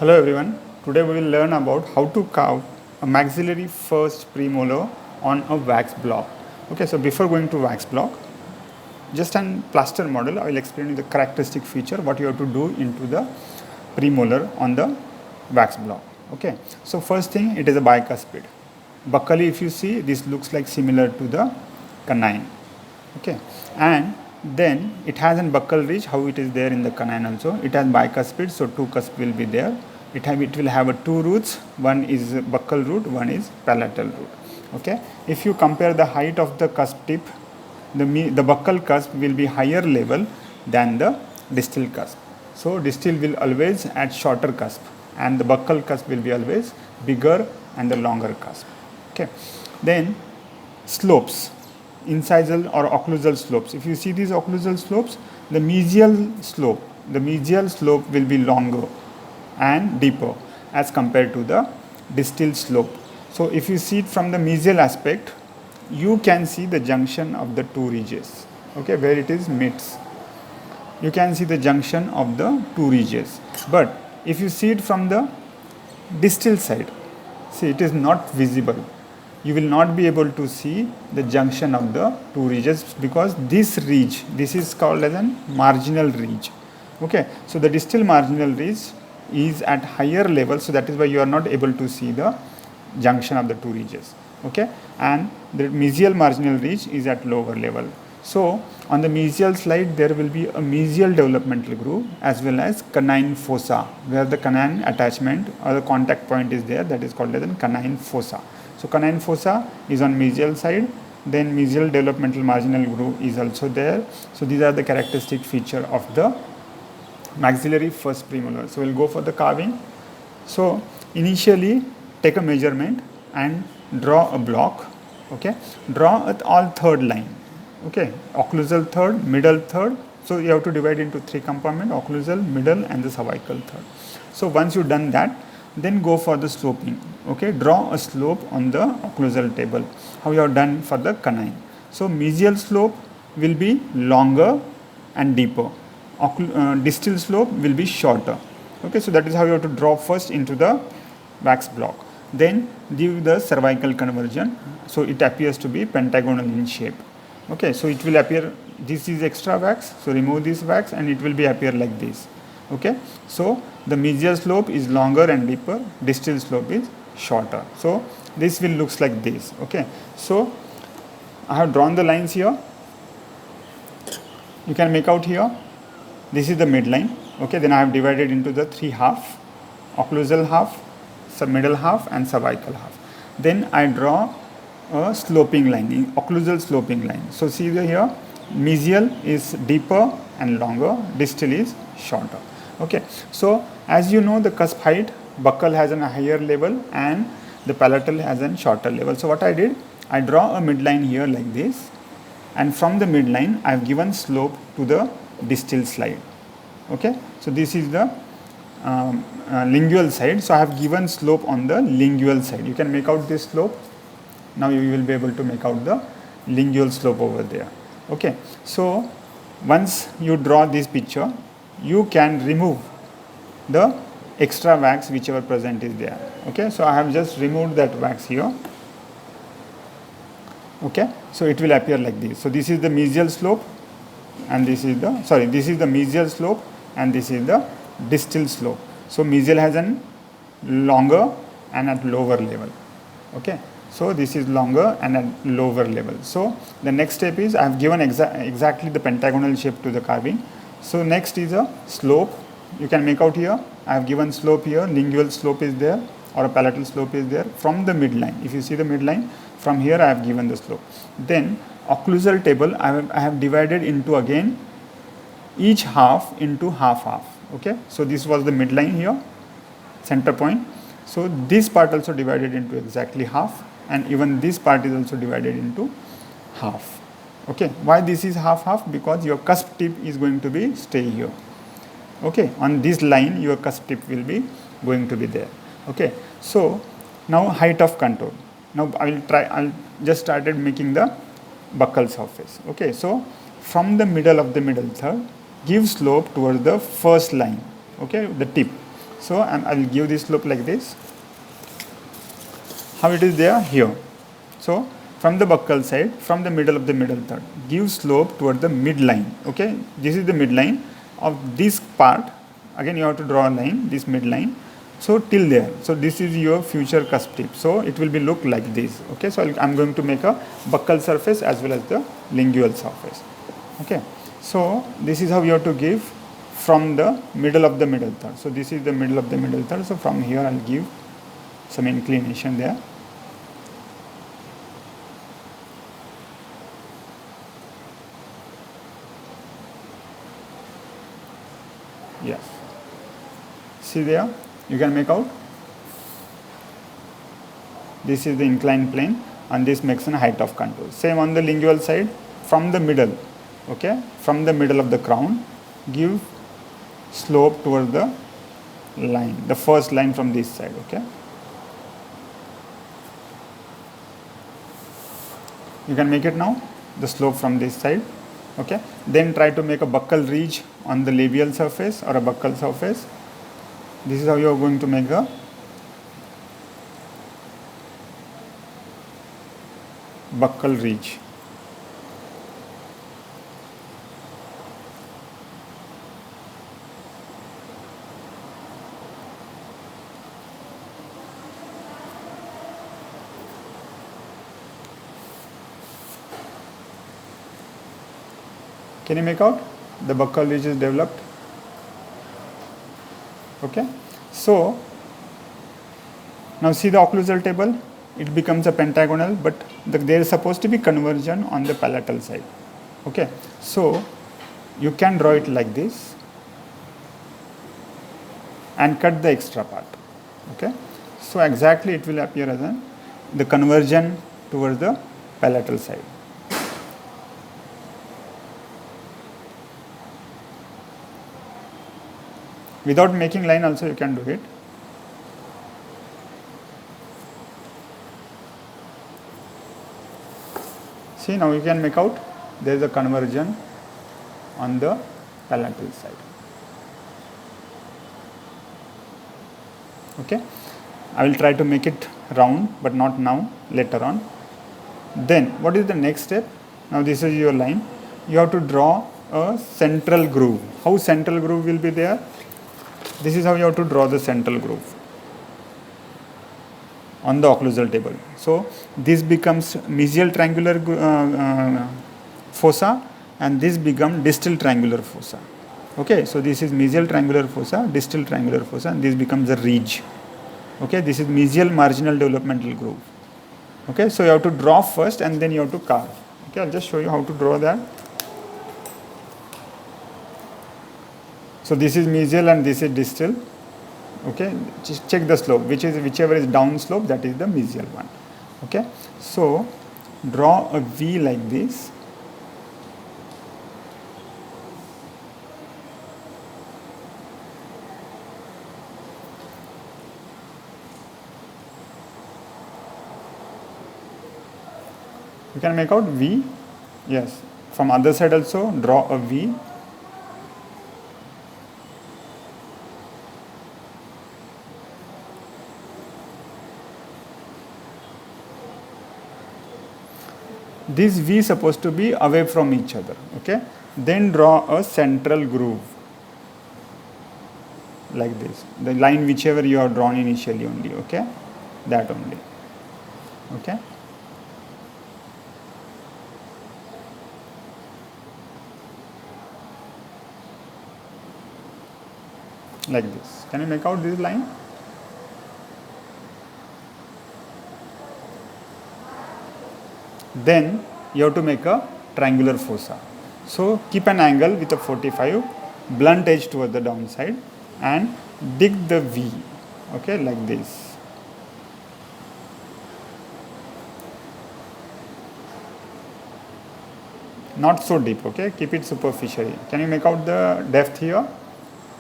Hello everyone. Today we will learn about how to carve a maxillary first premolar on a wax block. Okay, so before going to wax block, just an plaster model, I will explain you the characteristic feature, what you have to do into the premolar on the wax block. Okay, so first thing, it is a bicuspid. Buccally, if you see, this looks like similar to the canine. Okay, and then it has a buccal ridge, how it is there in the canine also. It has bicuspid, so two cusp will be there. It will have a two roots, one is buccal root, one is palatal root. Okay, if you compare the height of the cusp tip, the buccal cusp will be higher level than the distal cusp. So distal will always at shorter cusp, and the buccal cusp will be always bigger and the longer cusp. Okay, then slopes, incisal or occlusal slopes. If you see these occlusal slopes, the mesial slope will be longer and deeper as compared to the distal slope. So if you see it from the mesial aspect, you can see the junction of the two ridges, okay, where it is meets. You can see the junction of the two ridges. But if you see it from the distal side, see, it is not visible. You will not be able to see the junction of the two ridges because this ridge, this is called as a marginal ridge. Okay, so the distal marginal ridge is at higher level, so that is why you are not able to see the junction of the two ridges. Okay, and the mesial marginal ridge is at lower level. So on the mesial slide there will be a mesial developmental groove as well as canine fossa, where the canine attachment or the contact point is there, that is called as a canine fossa. So canine fossa is on mesial side, then mesial developmental marginal groove is also there. So these are the characteristic feature of the maxillary first premolar. So we'll go for the carving. So initially take a measurement and draw a block. Okay, draw at all third line. Okay, occlusal third, middle third. So you have to divide into three compartments: occlusal, middle, and the cervical third. So once you've done that, then go for the sloping. Okay, draw a slope on the occlusal table, how you have done for the canine. So mesial slope will be longer and deeper. Distal slope will be shorter. Okay, so that is how you have to draw first into the wax block. Then give the cervical conversion, so it appears to be pentagonal in shape. Okay, so it will appear, this is extra wax, so remove this wax and it will be appear like this. Okay, so the mesial slope is longer and deeper, distal slope is shorter. So this will looks like this. Okay, so I have drawn the lines here. You can make out here, this is the midline. Okay, then I have divided into the three half: occlusal half, middle half, and cervical half. Then I draw a sloping line, occlusal sloping line. So see here, mesial is deeper and longer, distal is shorter. Okay, so as you know, the cusp height, buccal has a higher level and the palatal has a shorter level. So what I did, I draw a midline here like this, and from the midline I have given slope to the distal slide. Okay, so this is the lingual side, so I have given slope on the lingual side. You can make out this slope. Now you will be able to make out the lingual slope over there. Okay, so once you draw this picture, you can remove the extra wax whichever present is there. Okay, so I have just removed that wax here. Okay, so it will appear like this. So this is the mesial slope, and this is the, this is the mesial slope, and this is the distal slope. So mesial has a longer and at lower level. Okay, so this is longer and at lower level. So the next step is I have given exactly the pentagonal shape to the carving. So next is a slope. You can make out here, I have given slope here, lingual slope is there or a palatal slope is there from the midline. If you see the midline, from here I have given the slope. Then occlusal table I have divided into again each half into half. Okay, so this was the midline here, center point. So this part also divided into exactly half, and even this part is also divided into half. Okay, why this is half? Because your cusp tip is going to be stay here. Okay, on this line your cusp tip will be going to be there. Okay, so now height of contour. Now I'll just started making the buccal surface. Okay, so from the middle of the middle third, give slope towards the first line. Okay, the tip. So I will give this slope like this. How it is there here. So from the buccal side, from the middle of the middle third, give slope toward the midline. Okay, this is the midline of this part. Again, you have to draw a line, this midline. So till there. So this is your future cusp tip. So it will be look like this. Okay, so I'm going to make a buccal surface as well as the lingual surface. Okay, so this is how you have to give from the middle of the middle third. So this is the middle of the middle third. So from here I'll give some inclination there. Yes. See there, you can make out. This is the inclined plane and this makes a height of contour. Same on the lingual side, from the middle, okay, from the middle of the crown, give slope toward the line, the first line from this side, okay. You can make it now, the slope from this side, okay. Then try to make a buccal ridge on the labial surface or a buccal surface. This is how you are going to make a buccal ridge. Can you make out? The buccal ridge is developed. Okay. So now see the occlusal table. It becomes a pentagonal, but there is supposed to be conversion on the palatal side. Okay. So you can draw it like this and cut the extra part. Okay. So exactly it will appear as the conversion towards the palatal side. Without making line also you can do it. See, now you can make out there is a conversion on the palatal side. Okay, I will try to make it round, but not now, later on. Then what is the next step? Now this is your line. You have to draw a central groove. How central groove will be there? This is how you have to draw the central groove on the occlusal table. So this becomes mesial triangular fossa and this becomes distal triangular fossa. Okay, so this is mesial triangular fossa, distal triangular fossa, and this becomes a ridge. Okay, this is mesial marginal developmental groove. Okay, so you have to draw first and then you have to carve. Okay, I'll just show you how to draw that. So this is mesial and this is distal. Okay, just check the slope, whichever is down slope, that is the mesial one. Okay, so draw a V like this. You can make out V. Yes, from other side also draw a V. This V is supposed to be away from each other. Okay, then draw a central groove like this, the line whichever you have drawn initially only. Okay, that only. Okay, like this. Can you make out this line? Then you have to make a triangular fossa. So keep an angle with a 45, blunt edge toward the downside and dig the V. Okay, like this. Not so deep, okay, keep it superficially. Can you make out the depth here?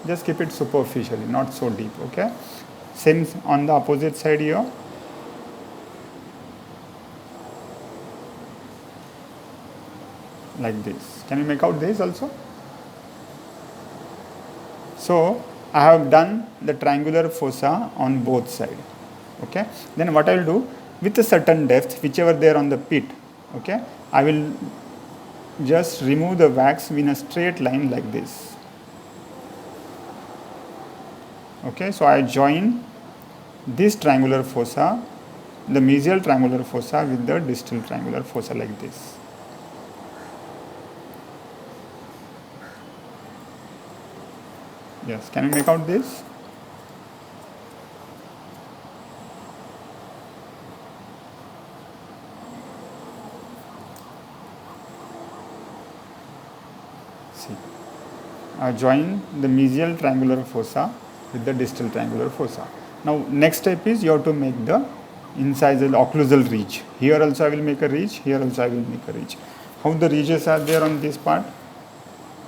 Just keep it superficially, not so deep, okay. Same on the opposite side here. Like this. Can you make out this also? So I have done the triangular fossa on both sides. Okay. Then what I will do, with a certain depth, whichever there on the pit, okay, I will just remove the wax in a straight line like this. Okay, so I join this triangular fossa, the mesial triangular fossa with the distal triangular fossa like this. Yes, can you make out this? See, I join the mesial triangular fossa with the distal triangular fossa. Now next step is you have to make the incisal occlusal ridge. Here also I will make a ridge, here also I will make a ridge. How the ridges are there on this part?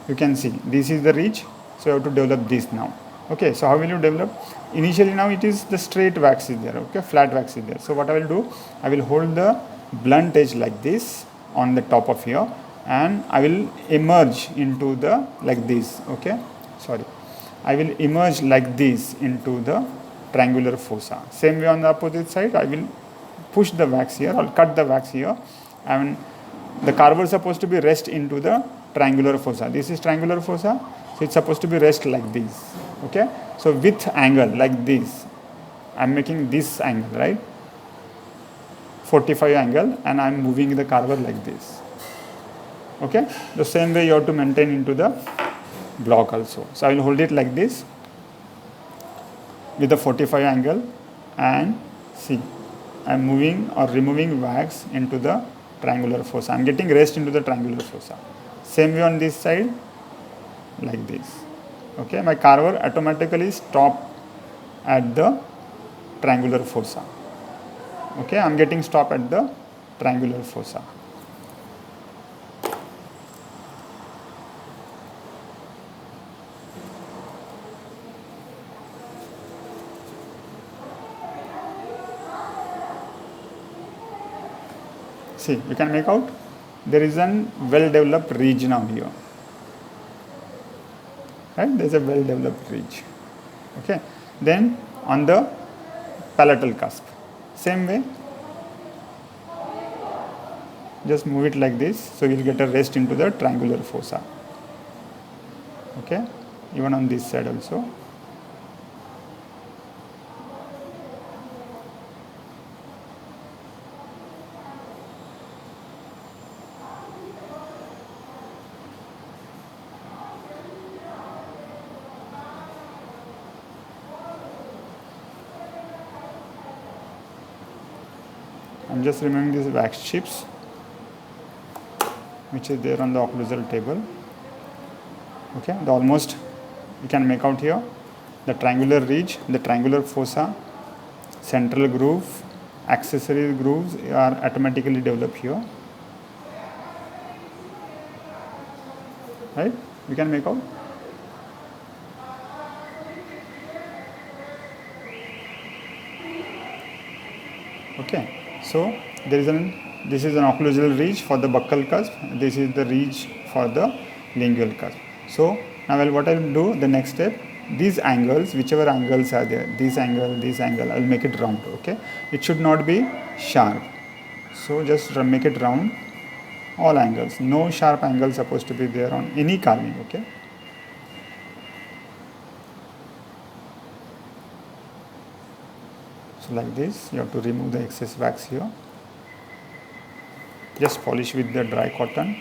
You can see this is the ridge, so you have to develop this now. Okay, so how will you develop? Initially now it is the straight wax is there, okay, flat wax is there. So what I will do, I will hold the blunt edge like this on the top of here, and I will emerge into the like this, okay, sorry, I will emerge like this into the triangular fossa. Same way on the opposite side, I will push the wax here or cut the wax here, and the carver is supposed to be rest into the triangular fossa. This is triangular fossa, so it's supposed to be rest like this. Okay, so with angle like this, I'm making this angle, right? 45 angle, and I'm moving the carver like this. Okay, the same way you have to maintain into the block also. So I will hold it like this with the 45 angle, and see, I'm moving or removing wax into the triangular fossa. I'm getting rest into the triangular fossa. Same way on this side, like this. Okay, my carver automatically stop at the triangular fossa. Okay, I'm getting stop at the triangular fossa. See, you can make out there is a well developed ridge now here. Right, there is a well developed ridge. Okay, then on the palatal cusp, same way, just move it like this, so you will get a rest into the triangular fossa. Okay, even on this side also. I'm just removing these wax chips which is there on the occlusal table. Okay, the almost you can make out here the triangular ridge, the triangular fossa, central groove, accessory grooves are automatically developed here. Right, you can make out. Okay. So this is an occlusal ridge for the buccal cusp. This is the ridge for the lingual cusp. So now what I will do, the next step, these angles, whichever angles are there, this angle, I will make it round. Okay, it should not be sharp. So just make it round. All angles, no sharp angle supposed to be there on any carving. Okay. So like this, you have to remove the excess wax here. Just polish with the dry cotton.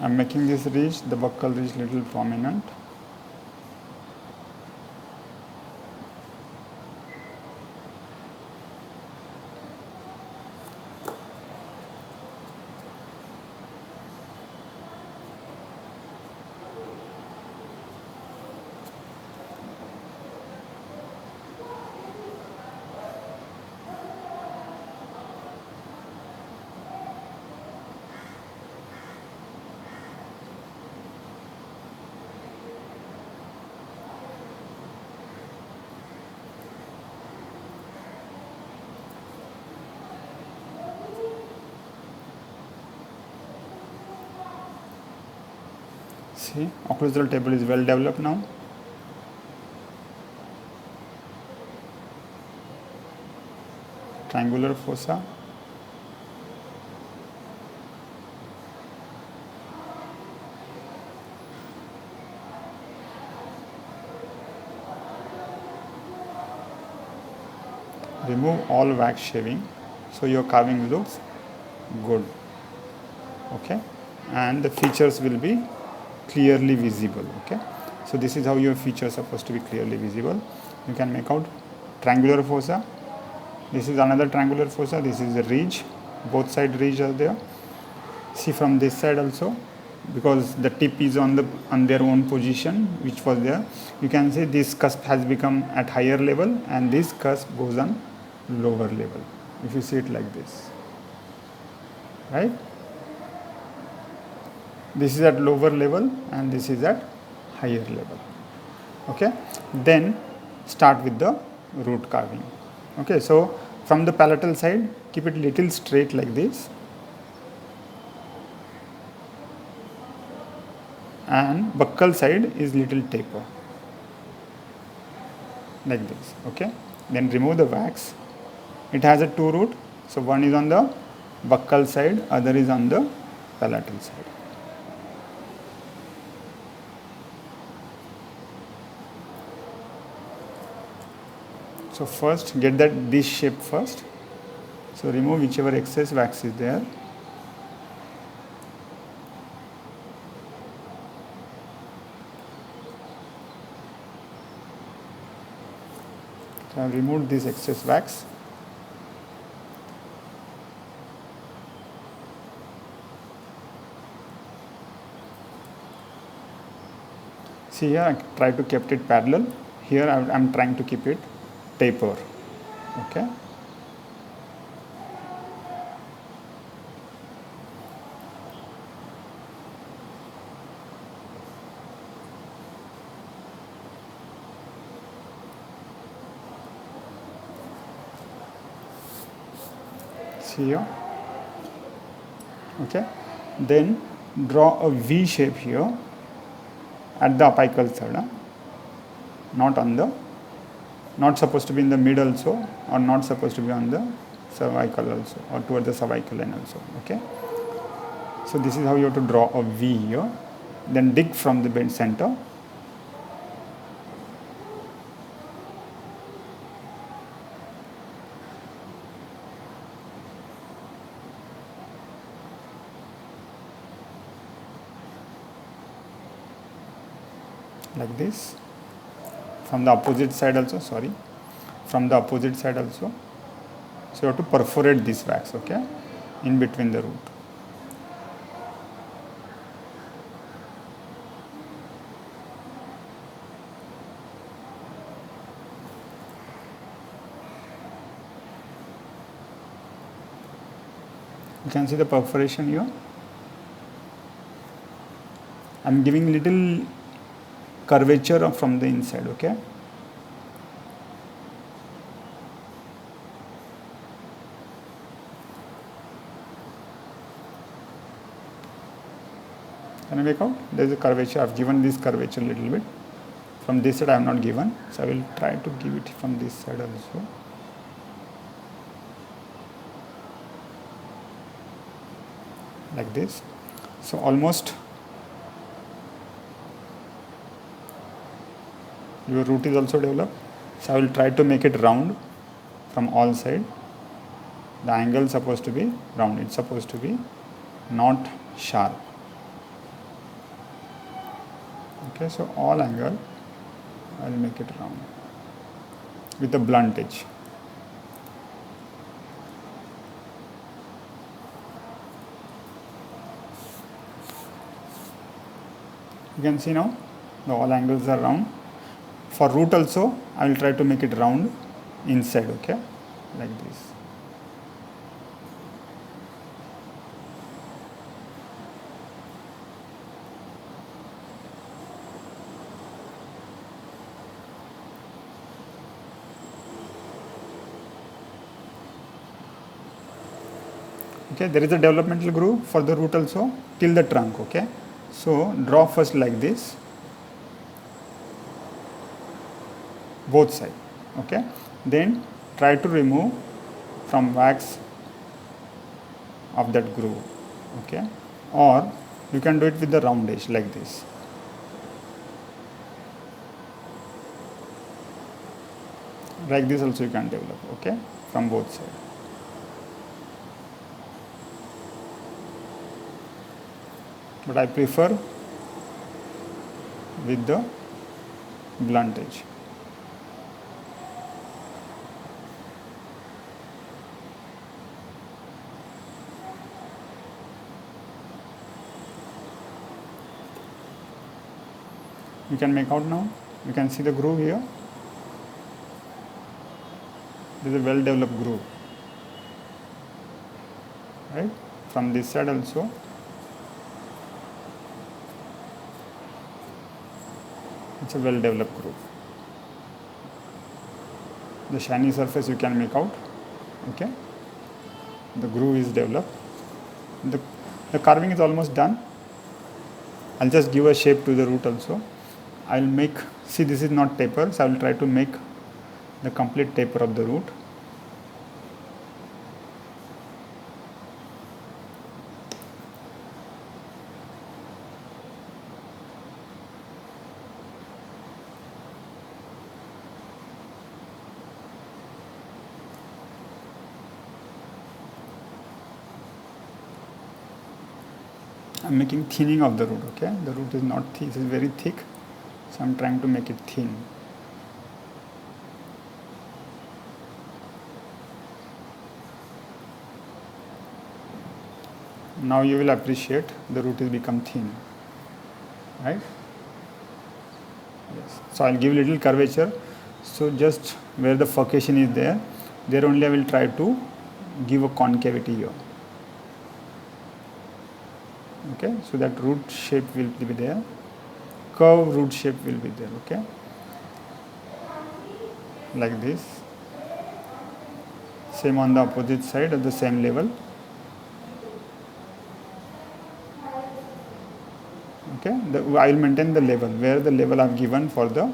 I'm making this ridge, the buccal ridge, little prominent. See, occlusal table is well developed now. Triangular fossa. Remove all wax shaving, so your carving looks good. Okay, and the features will be clearly visible. Okay, so this is how your features are supposed to be clearly visible. You can make out triangular fossa. This is another triangular fossa. This is a ridge. Both side ridge are there. See from this side also, because the tip is on their own position, which was there. You can see this cusp has become at higher level, and this cusp goes on lower level. If you see it like this, right? This is at lower level, and this is at higher level. Okay. Then start with the root carving. Okay. So from the palatal side, keep it little straight like this. And buccal side is little taper like this. Okay, then remove the wax. It has a two root, so one is on the buccal side, other is on the palatal side. So first get this shape first. So remove whichever excess wax is there. So I have removed this excess wax. See here, I try to keep it parallel. Here I am trying to keep it taper. Okay. See here. Okay. Then draw a V shape here at the apical side. Not supposed to be in the mid also, or not supposed to be on the cervical also, or toward the cervical line also. Okay. So this is how you have to draw a V here. Then dig from the bed center. Like this. From the opposite side also, from the opposite side also. So you have to perforate this wax, okay, in between the root. You can see the perforation here. I am giving little curvature from the inside, okay. Can I make out? There is a curvature. I have given this curvature a little bit. From this side I have not given, so I will try to give it from this side also. Like this. So almost your root is also developed. So I will try to make it round from all sides. The angle is supposed to be round. It's supposed to be not sharp. Okay, so all angle I will make it round with a blunt edge. You can see now the all angles are round. For root also, I will try to make it round inside, okay, like this. Okay, there is a developmental groove for the root also till the trunk, okay. So draw first like this, both sides, okay. Then try to remove from wax of that groove, okay. Or you can do it with the round edge like this. Like this also you can develop, okay, from both sides. But I prefer with the blunt edge. You can make out now. You can see the groove here. This is a well developed groove, right? From this side also. It's a well developed groove. The shiny surface you can make out, okay. The groove is developed. The carving is almost done. I'll just give a shape to the root also. I'll make, see this is not taper, so I will try to make the complete taper of the root. I'm making thinning of the root, okay. The root is not thick, it is very thick, so I'm trying to make it thin. Now you will appreciate the root is become thin, right? Yes. So I'll give little curvature. So just where the furcation is there only I will try to give a concavity here. Okay, so that root shape will be there, curve root shape will be there, okay, like this. Same on the opposite side at the same level. Okay, I will maintain the level, where the level I have given for the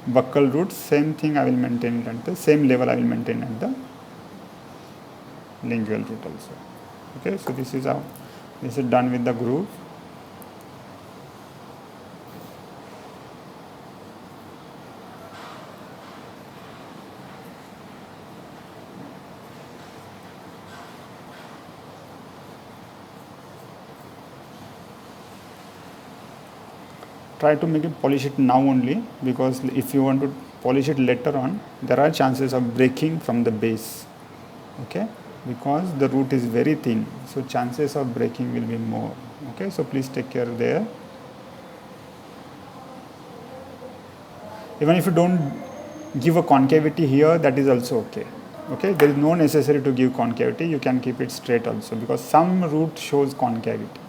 buccal root, same thing I will maintain at the same level I will maintain at the lingual root also. Okay, so this is how this is done with the groove. Try to make it polish it now only, because if you want to polish it later on, there are chances of breaking from the base, okay, because the root is very thin, so chances of breaking will be more, okay. So please take care there. Even if you don't give a concavity here, that is also okay, okay. There is no necessary to give concavity, you can keep it straight also, because some root shows concavity,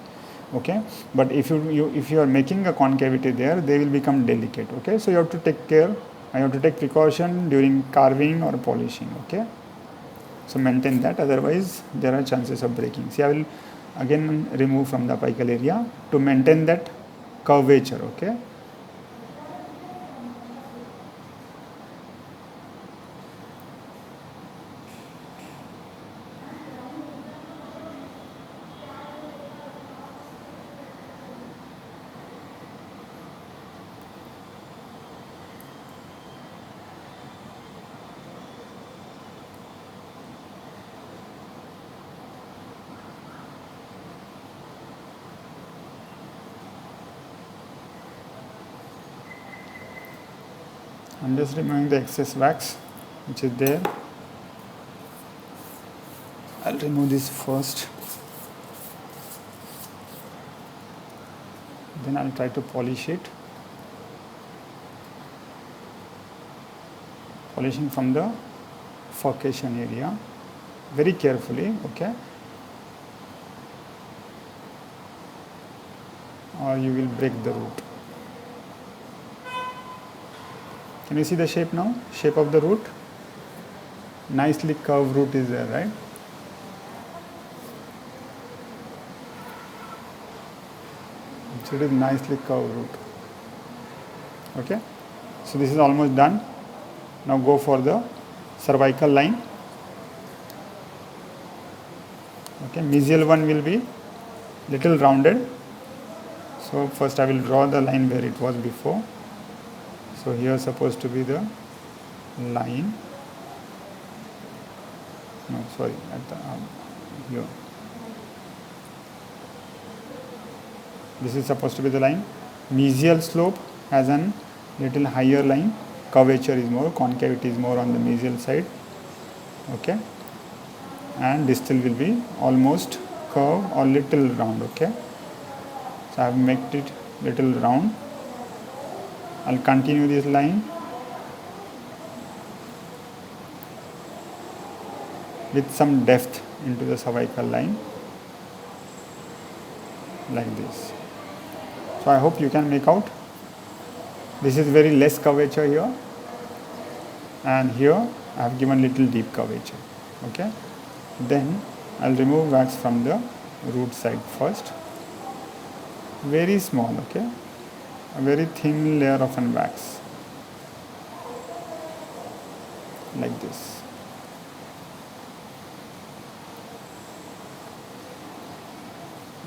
okay. But if you are making a concavity there, they will become delicate, okay. So you have to take care, I have to take precaution during carving or polishing, okay. So maintain that, otherwise there are chances of breaking. See, I will again remove from the apical area to maintain that curvature, okay. I'm just removing the excess wax which is there. I'll remove this first, then I'll try to polish it, polishing from the furcation area very carefully, okay, or you will break the root. Can you see the shape now? Shape of the root? Nicely curved root is there, right? So it is nicely curved root. Okay, so this is almost done. Now go for the cervical line. Okay, mesial one will be little rounded. So first I will draw the line where it was before. So here supposed to be the line. No, sorry, at the here. This is supposed to be the line. Mesial slope has an little higher line. Curvature is more, concavity is more on the mesial side. Okay, and distal will be almost curve or little round. Okay, so I have made it little round. I'll continue this line with some depth into the cervical line like this. So I hope you can make out. This is very less curvature here, and here I have given little deep curvature. Okay, then I'll remove wax from the root side first. Very small. Okay, a very thin layer of an wax like this.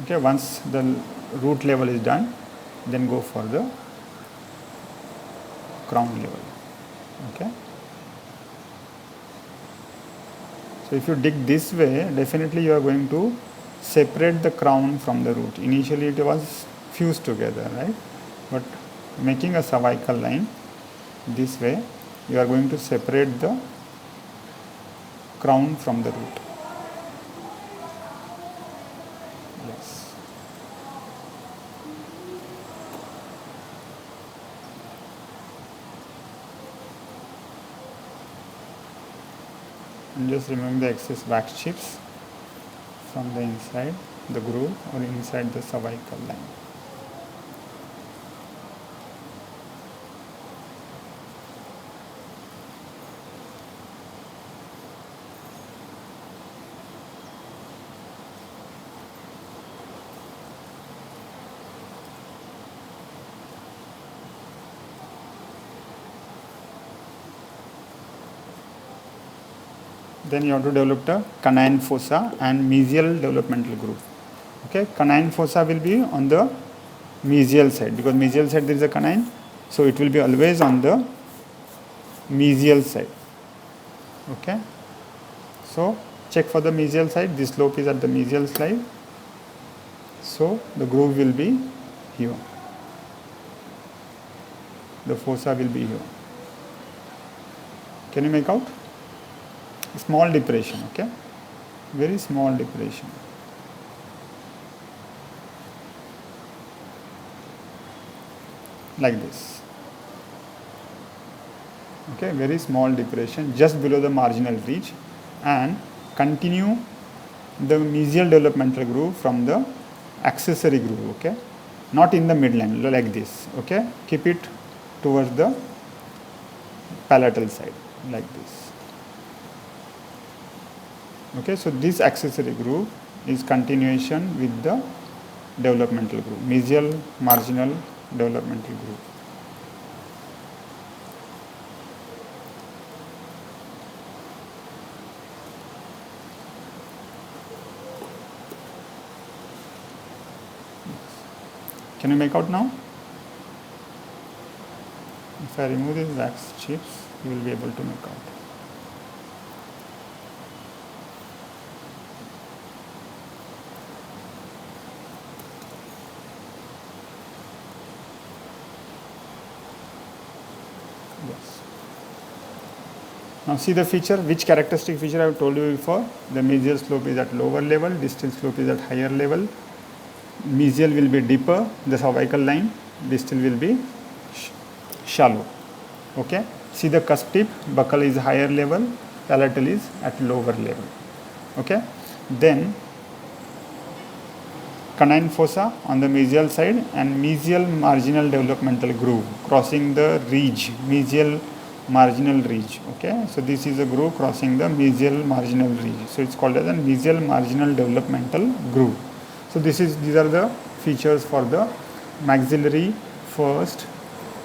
Okay, once the root level is done, then go for the crown level. Okay, so if you dig this way, definitely you are going to separate the crown from the root. Initially it was fused together, right? But making a cervical line this way, you are going to separate the crown from the root. Yes. And just removing the excess wax chips from the inside the groove or inside the cervical line. Then you have to develop the canine fossa and mesial developmental groove. Okay, canine fossa will be on the mesial side, because mesial side there is a canine, so it will be always on the mesial side. Okay, so check for the mesial side. This slope is at the mesial side, so the groove will be here. The fossa will be here. Can you make out? Small depression. Okay, very small depression. Like this. Okay, very small depression just below the marginal ridge, and continue the mesial developmental groove from the accessory groove. Okay, not in the midline, like this. Okay, keep it towards the palatal side like this. Okay, so this accessory groove is continuation with the developmental groove, mesial marginal developmental groove. Can you make out now? If I remove these wax chips, you will be able to make out. Yes. Now see the feature, which characteristic feature I have told you before. The mesial slope is at lower level, distal slope is at higher level. Mesial will be deeper, the cervical line, distal will be shallow. Okay, see the cusp tip, buccal is higher level, palatal is at lower level. Okay, then canine fossa on the mesial side and mesial marginal developmental groove crossing the ridge, mesial marginal ridge. Okay, so this is a groove crossing the mesial marginal ridge, so it's called as a mesial marginal developmental groove. So these are the features for the maxillary first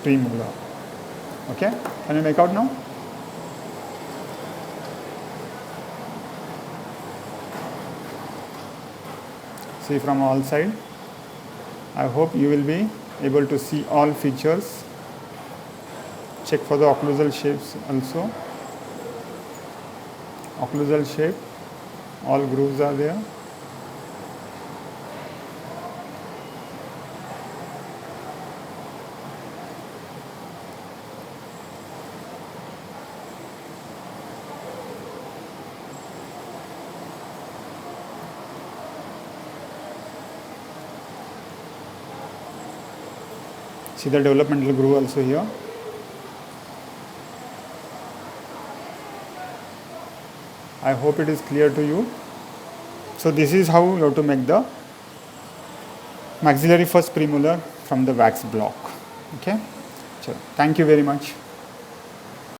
premolar. Okay, can you make out now? See from all sides. I hope you will be able to see all features. Check for the occlusal shapes also. Occlusal shape, all grooves are there. See the developmental groove also here. I hope it is clear to you. So this is how you have to make the maxillary first premolar from the wax block. Okay. So thank you very much.